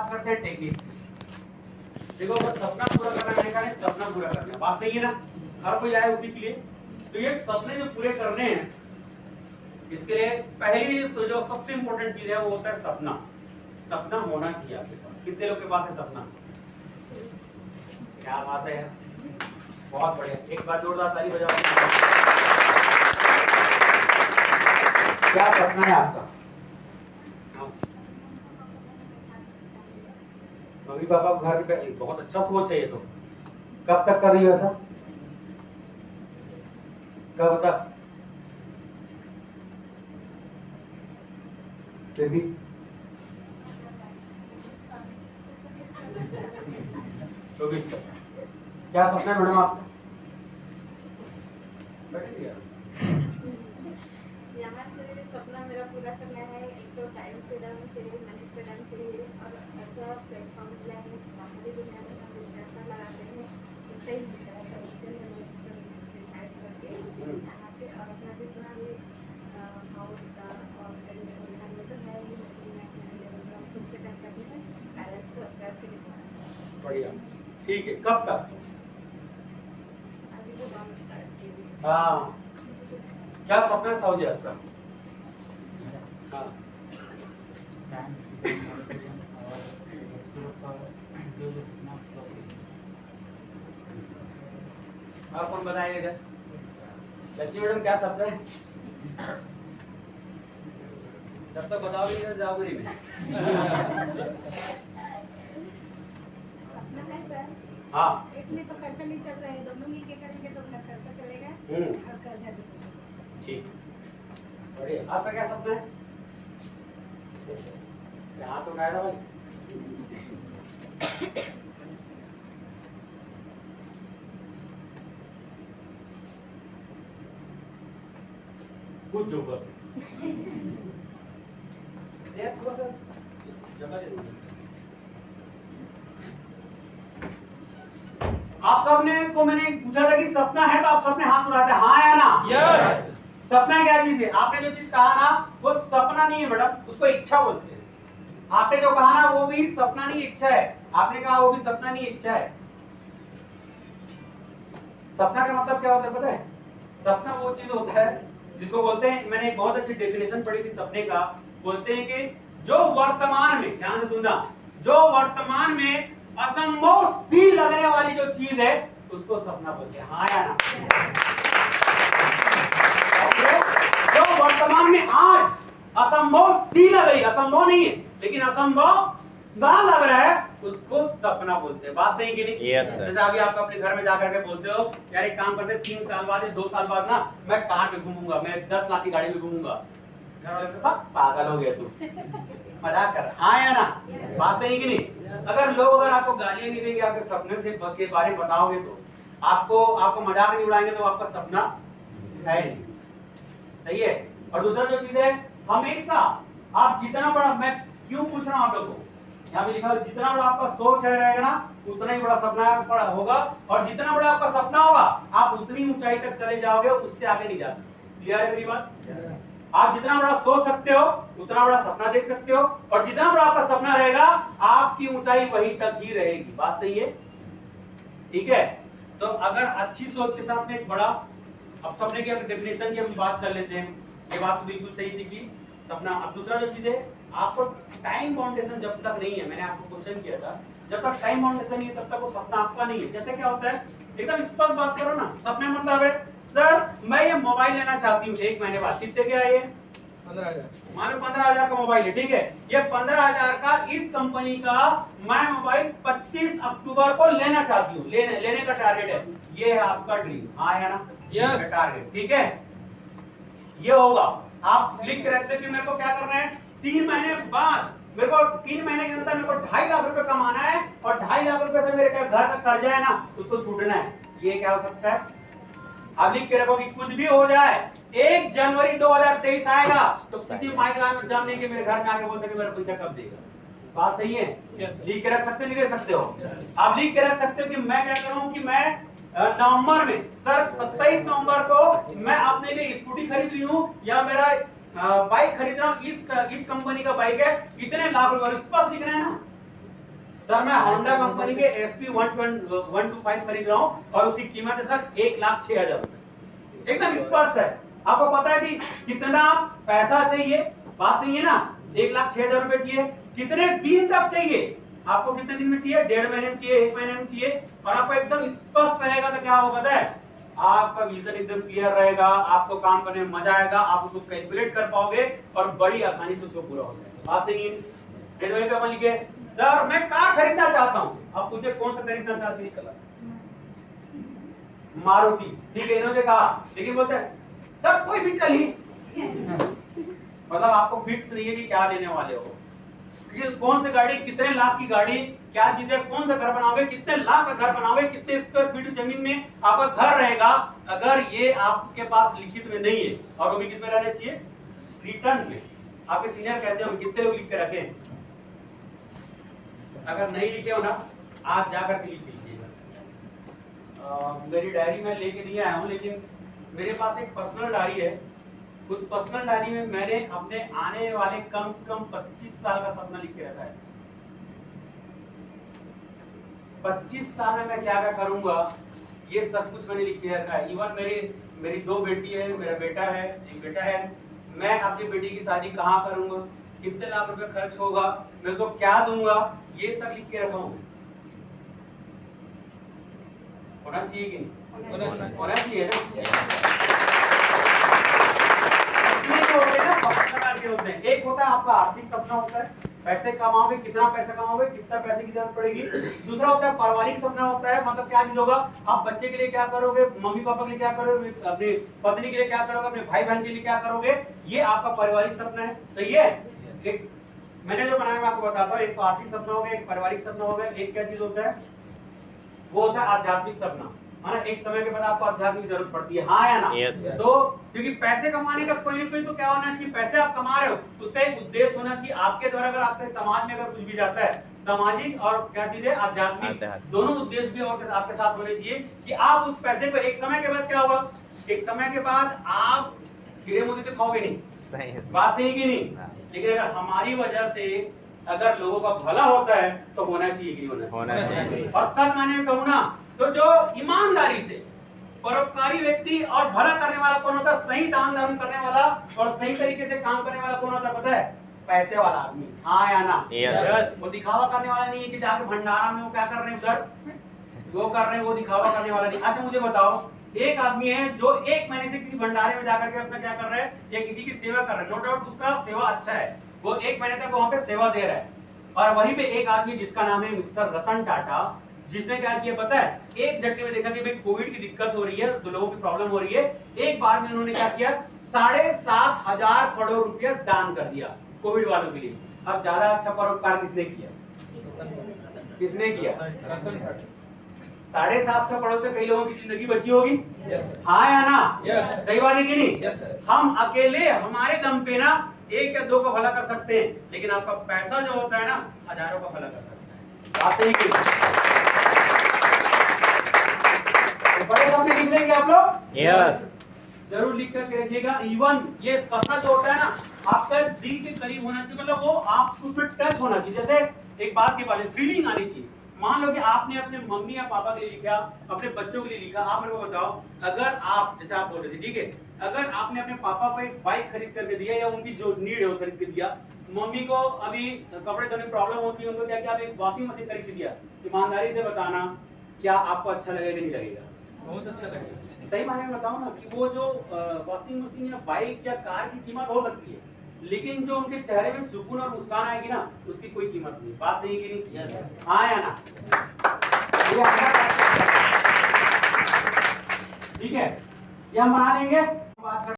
बात करते हैं टेक्निक। देखो बस सपना पूरा करना है, सपना पूरा करना है, बात सही है ना? हर कोई आए उसी के लिए। तो ये सपने जो पूरे करने हैं, इसके लिए पहली जो सबसे इंपॉर्टेंट चीज है वो होता है सपना। सपना होना चाहिए आपके पास। कितने लोग के पास है सपना? क्या बात है, बहुत बढ़िया। एक बार जोरदार ताली बजाओ। क्या सपना है आपका? मम्मी पापा घर पे, बहुत अच्छा सोच है ये तो। कब तक कर रही हो ऐसा? कब तक? फिर भी तो भी क्या सपना है मैडम आपका? सपना मेरा पूरा करना है। एक तो टाइम फ्रीडम चाहिए, मनी फ्रीडम चाहिए, और ऐसा प्लेटफॉर्म मिला है बाहरी दुनिया में हम पैसा लगाते हैं उससे ही मिलता है। डिसाइड करके यहाँ पे और अपना जितना भी हाउस का और में तो है ही, हम खुद से कर करते हैं, पेरेंट्स को करके दिखाना। बढ़िया, ठीक है। कब तक? अभी तो काम स्टार्ट किए। हाँ, क्या सपना है साहू जी आपका? हाँ, आप कौन बताएगा? लक्ष्मी मैडम क्या सपना है? जब तक बताओगे नहीं जाओगे नहीं मैं। सपना है सर। हाँ, एक में तो खर्चा नहीं चल रहा है, दोनों मिलके करेंगे तो अपना खर्चा चलेगा और कर्जा भी चलेगा। ठीक, बढ़िया। आपका क्या सपना है? यहाँ तो उठाया था भाई। कुछ जो बस थोड़ा सा जगह दे दो। आप सबने को मैंने पूछा था कि सपना है, तो आप सबने हाथ उठाते हैं, हाँ या ना? यस। सपना क्या चीज है? आपने जो चीज कहा ना वो सपना नहीं है मैडम, उसको इच्छा बोलते हैं। आपने जो कहा ना वो भी सपना नहीं, इच्छा है। आपने कहा वो भी सपना नहीं, इच्छा है। सपना का मतलब क्या होता है पता है? सपना वो चीज होता है जिसको बोलते हैं, मैंने एक बहुत अच्छी डेफिनेशन पढ़ी थी सपने का। बोलते हैं कि जो वर्तमान में, ध्यान से सुनना, जो वर्तमान में असंभव सी लगने वाली जो चीज है उसको सपना बोलते हैं, हाँ या ना? जो वर्तमान में आज असंभव सी लग रही, असंभव नहीं है लेकिन असंभव सा लग रहा है, उसको सपना बोलते हैं। बात सही कि नहीं? Yes sir. जैसे अभी आप अपने घर में जाकर के बोलते हो यार एक काम करते हैं, 3 साल बाद या 2 साल बाद ना मैं कार पे घूमूंगा, मैं 10 लाख की गाड़ी में घूमूंगा। घर वाले कहते हैं पागल हो गया तू, मजाक कर रहा, हाँ या ना? बात सही कि नहीं? अगर लोग अगर आपको गालियां नहीं देंगे, आपके सपने से के बारे में बताओगे तो आपको मजाक नहीं उड़ाएंगे तो आपका सपना है नहीं। सही है। और दूसरा जो चीज है, हमेशा आप जितना बड़ा, मैं क्यों पूछ रहा हूं आप लोगों को, यहाँ पे लिखा है जितना बड़ा आपका सोच है रहेगा ना उतना ही बड़ा सपना होगा, और जितना बड़ा आपका सपना होगा आप उतनी ऊंचाई तक चले जाओगे, उससे आगे नहीं जा सकते। क्लियर है मेरी बात? आप जितना बड़ा सोच सकते हो उतना बड़ा सपना देख सकते हो, और जितना बड़ा आपका सपना रहेगा आपकी ऊंचाई वहीं तक ही रहेगी। बात सही है? ठीक है। तो अगर अच्छी सोच के साथ में एक बड़ा, अब सपने की डेफिनेशन की हम बात कर लेते हैं। ये बात तो बिल्कुल सही थी कि सपना। अब दूसरा जो चीज है, आपको टाइम बाउंडेशन जब तक नहीं है, मैंने आपको क्वेश्चन किया था, जब तक टाइम बाउंडेशन नहीं है तब तक वो सपना आपका नहीं है। जैसे क्या होता है, एकदम स्पष्ट बात करो ना, सपने मतलब है सर मैं ये मोबाइल लेना चाहती हूँ 1 महीने बाद, कितने के आए? 15,000। मानो 15,000 का मोबाइल है, ठीक है। ये 15,000 का इस कंपनी का मैं मोबाइल 25 अक्टूबर को लेना चाहती हूँ, लेने का टारगेट है। ये है आपका ड्रीम, हाँ है ना? यस। टारगेट, ठीक है। ये होगा, आप लिख के रखते हो कि मेरे को क्या करना है, 3 महीने बाद मेरे को 3 महीने के अंदर मेरे को 2.5 लाख रुपए कमाना है, और 2.5 लाख रुपए से मेरे घर का कर्जा है ना उसको छूटना है। ये क्या हो सकता है? आप लिख के रखो कि कुछ भी हो जाए 1 जनवरी 2023 आएगा तो किसी माइक एग्जाम नहीं कि मेरे घर में आके बोल सके मेरा पैसा कब देगा। बात सही है? लिख के रख सकते नहीं रख सकते हो? आप लिख के रख सकते हो कि मैं क्या करूं कि मैं नवंबर में, सर 27 नवंबर को मैं अपने लिए स्कूटी खरीद रही हूँ या मेरा बाइक खरीद रहा हूँ, इस कंपनी का बाइक है, इतने लाख रुपए, स्पष्ट लिखना है ना। सर मैं होंडा कंपनी के SP 125 खरीद रहा हूँ और उसकी कीमत है सर 1,06,000 रुपए। एकदम स्पष्ट है, आपको पता है कि कितना पैसा चाहिए, बात सही है ना। 1,06,000 रुपए चाहिए, कितने दिन तक चाहिए, आपको कितने दिन में चाहिए, 1.5 महीने में चाहिए, 1 महीने में चाहिए, और आपको एकदम स्पष्ट रहेगा तो क्या होगा पता है, आपका विजन एकदम क्लियर रहेगा, आपको काम करने में मजा आएगा, आप उसको कैलकुलेट कर पाओगे और बड़ी आसानी से उसको पूरा हो जाएगा। बात सही है। वहीं पे अपन लिखे सर मैं कार खरीदना चाहता हूँ, आप पूछे कौन सा खरीदना चाहते हैं, कलर मारुति, ठीक है इन्होंने कहा, लेकिन बोलते हैं सर कोई भी चली मतलब आपको फिक्स नहीं है कि क्या लेने वाले हो, कौन सी गाड़ी, कितने लाख की गाड़ी, क्या चीजें, कौन सा घर बनाओगे, कितने लाख का घर बनाओगे, कितने स्क्वायर फीट जमीन में आपका घर रहेगा, अगर ये आपके पास लिखित में नहीं है, और वो भी किस में रहना चाहिए, रिटर्न में। आपके सीनियर कहते हो कितने लोग लिख के रखे, अगर नहीं लिखे हो ना आज जाकर के लिख लीजिएगा। मेरी डायरी में लेके नहीं आया हूँ, लेकिन मेरे पास एक पर्सनल डायरी है, उस पर्सनल डायरी में मैंने अपने आने वाले कम से कम 25 साल का सपना लिख के रखा है। 25 साल में मैं क्या क्या करूंगा, ये सब कुछ मैंने लिख के रखा है। इवन मेरी 2 बेटी है, मेरा बेटा है, एक बेटा है, मैं अपनी बेटी की शादी कहाँ करूंगा, कितने लाख रुपए खर्च होगा, मैं उसको क्या दूंगा, ये तक लिख के रखा हूँ। होना चाहिए कि नहीं, होना चाहिए ना। होते हैं, एक होता है आपका आर्थिक सपना होता है, पैसे कमाओगे, कितना पैसा कमाओगे, कितना पैसे की जरूरत पड़ेगी। दूसरा होता है पारिवारिक सपना होता है, मतलब क्या चीज होगा, आप बच्चे के लिए क्या करोगे, मम्मी पापा के लिए क्या करोगे, अपनी पत्नी के लिए क्या करोगे, अपने भाई बहन के लिए क्या करोगे, ये आपका पारिवारिक सपना है, सही है। एक मैंने जो बनाया मैं आपको बताता हूँ, एक आर्थिक सपना हो गया, एक पारिवारिक सपना हो गया, एक क्या चीज होता है, वो होता है आध्यात्मिक सपना, है ना। एक समय के बाद आपको अध्यात्म की जरूरत पड़ती है, हाँ या ना। तो क्योंकि पैसे कमाने का कोई ना कोई तो क्या होना चाहिए, पैसे आप कमा रहे हो उसका एक उद्देश्य होना चाहिए आपके द्वारा। अगर आपके समाज में अगर कुछ भी जाता है, सामाजिक और क्या चीज है, आध्यात्मिक, दोनों उद्देश्य भी और आपके साथ होने चाहिए कि आप उस पैसे पर एक समय के बाद क्या होगा, एक समय के बाद आप हीरे मोती तो खाओगे नहीं, बात सही कि नहीं। लेकिन अगर हमारी वजह से अगर लोगों का भला होता है तो होना चाहिए कि होना चाहिए। और सच माने में कहूँ ना तो जो ईमानदारी से परोपकारी व्यक्ति और भला करने वाला कौन होता है, सही दान धर्म करने वाला और सही तरीके से काम करने वाला कौन होता है पता है, पैसे वाला आदमी, हाँ या ना। yes. वो दिखावा करने वाला नहीं है कि जाके भंडारा में वो क्या कर रहे हैं उधर वो कर रहे हैं, वो दिखावा करने वाला नहीं। अच्छा मुझे बताओ, एक आदमी है जो 1 महीने से किसी भंडारे में जाकर के अपना क्या कर रहा है, या किसी की सेवा कर रहा है, नो डाउट उसका सेवा अच्छा है, वो 1 महीने तक वहां पे सेवा दे रहा है। और वहीं पे एक आदमी जिसका नाम है मिस्टर रतन टाटा, जिसने क्या किया पता है, एक झटके में देखा कि भाई कोविड की दिक्कत हो रही है, तो लोगों की प्रॉब्लम हो रही है, एक बार में उन्होंने क्या किया, 7,500 करोड़ रुपया दान कर दिया कोविड वालों के लिए। अब ज्यादा अच्छा परोपकार किसने किया, किसने किया, 750 करोड़ से कई लोगों की जिंदगी बची होगी, हाँ या ना, सही बात है कि नहीं। हम अकेले हमारे दम पे ना 1 या 2 का भला कर सकते हैं, लेकिन आपका पैसा जो होता है ना हजारों का भला कर सकता है, बात सही कि बड़े सपने लिख लेंगे आप लोग, यस जरूर लिख करके रखिएगा। इवन ये सपना जो होता है ना आपका दिल के करीब होना चाहिए, मतलब वो आप उसमें टच होना चाहिए। जैसे एक बात के बारे में फीलिंग आनी चाहिए। मान लो कि आपने अपने मम्मी या पापा के लिए लिखा, अपने बच्चों के लिए लिखा, आप मेरे को बताओ, अगर आप जैसे आप बोल रहे थे ठीक है, अगर आपने अपने पापा को एक बाइक खरीद करके दिया या उनकी जो नीड है वो खरीद के दिया, मम्मी को अभी कपड़े धोने की प्रॉब्लम होती है, उनको क्या क्या आप एक वॉशिंग मशीन खरीद के दिया, ईमानदारी से बताना क्या आपको अच्छा लगेगा नहीं लगेगा, बहुत अच्छा लगेगा। सही माने में बताओ ना कि वो जो वॉशिंग मशीन या बाइक या कार की कीमत हो सकती है, लेकिन जो उनके चेहरे में सुकून और मुस्कान आएगी ना उसकी कोई कीमत नहीं। बात सही कि नहीं, हाँ या ना। ठीक है, ये हम बना लेंगे।